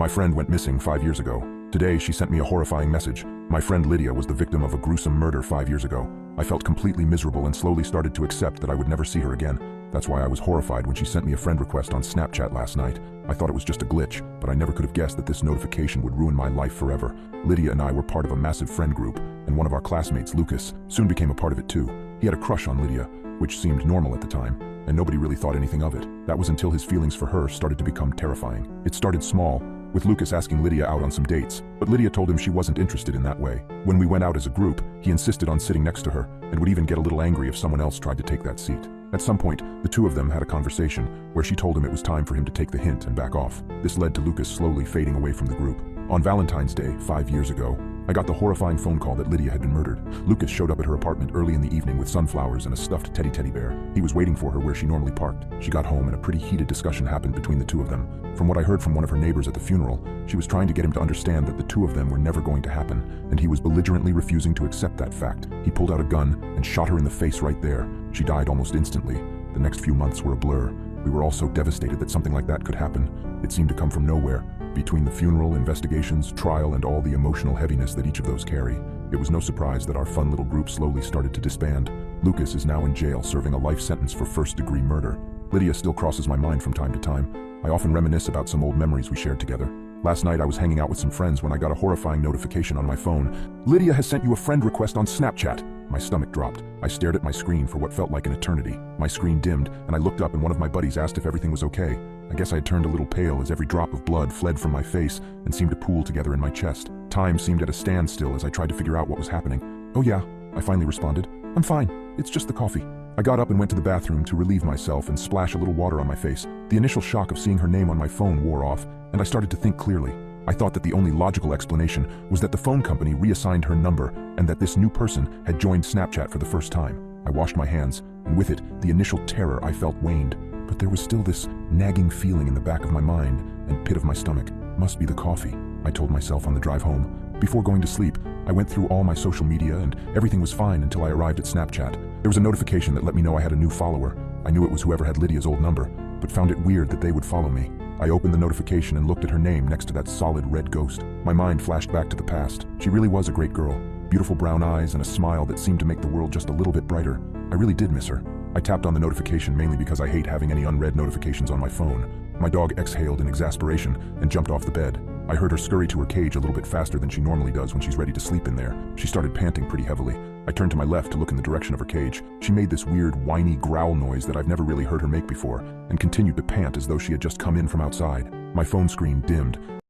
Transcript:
My friend went missing 5 years ago. Today, she sent me a horrifying message. My friend Lydia was the victim of a gruesome murder 5 years ago. I felt completely miserable and slowly started to accept that I would never see her again. That's why I was horrified when she sent me a friend request on Snapchat last night. I thought it was just a glitch, but I never could have guessed that this notification would ruin my life forever. Lydia and I were part of a massive friend group, and one of our classmates, Lucas, soon became a part of it too. He had a crush on Lydia, which seemed normal at the time, and nobody really thought anything of it. That was until his feelings for her started to become terrifying. It started small, with Lucas asking Lydia out on some dates, but Lydia told him she wasn't interested in that way. When we went out as a group, he insisted on sitting next to her, and would even get a little angry if someone else tried to take that seat. At some point, the two of them had a conversation where she told him it was time for him to take the hint and back off. This led to Lucas slowly fading away from the group. On Valentine's Day, 5 years ago, I got the horrifying phone call that Lydia had been murdered. Lucas showed up at her apartment early in the evening with sunflowers and a stuffed teddy bear. He was waiting for her where she normally parked. She got home and a pretty heated discussion happened between the two of them. From what I heard from one of her neighbors at the funeral, she was trying to get him to understand that the two of them were never going to happen, and he was belligerently refusing to accept that fact. He pulled out a gun and shot her in the face right there. She died almost instantly. The next few months were a blur. We were all so devastated that something like that could happen. It seemed to come from nowhere. Between the funeral, investigations, trial, and all the emotional heaviness that each of those carry, it was no surprise that our fun little group slowly started to disband. Lucas is now in jail serving a life sentence for first-degree murder. Lydia still crosses my mind from time to time. I often reminisce about some old memories we shared together. Last night I was hanging out with some friends when I got a horrifying notification on my phone. "Lydia has sent you a friend request on Snapchat." My stomach dropped. I stared at my screen for what felt like an eternity. My screen dimmed, and I looked up and one of my buddies asked if everything was okay. I guess I had turned a little pale as every drop of blood fled from my face and seemed to pool together in my chest. Time seemed at a standstill as I tried to figure out what was happening. "Oh yeah," I finally responded. "I'm fine. It's just the coffee." I got up and went to the bathroom to relieve myself and splash a little water on my face. The initial shock of seeing her name on my phone wore off, and I started to think clearly. I thought that the only logical explanation was that the phone company reassigned her number and that this new person had joined Snapchat for the first time. I washed my hands, and with it, the initial terror I felt waned. But there was still this nagging feeling in the back of my mind and pit of my stomach. Must be the coffee, I told myself on the drive home. Before going to sleep, I went through all my social media and everything was fine until I arrived at Snapchat. There was a notification that let me know I had a new follower. I knew it was whoever had Lydia's old number, but found it weird that they would follow me. I opened the notification and looked at her name next to that solid red ghost. My mind flashed back to the past. She really was a great girl. Beautiful brown eyes and a smile that seemed to make the world just a little bit brighter. I really did miss her. I tapped on the notification mainly because I hate having any unread notifications on my phone. My dog exhaled in exasperation and jumped off the bed. I heard her scurry to her cage a little bit faster than she normally does when she's ready to sleep in there. She started panting pretty heavily. I turned to my left to look in the direction of her cage. She made this weird, whiny growl noise that I've never really heard her make before, and continued to pant as though she had just come in from outside. My phone screen dimmed.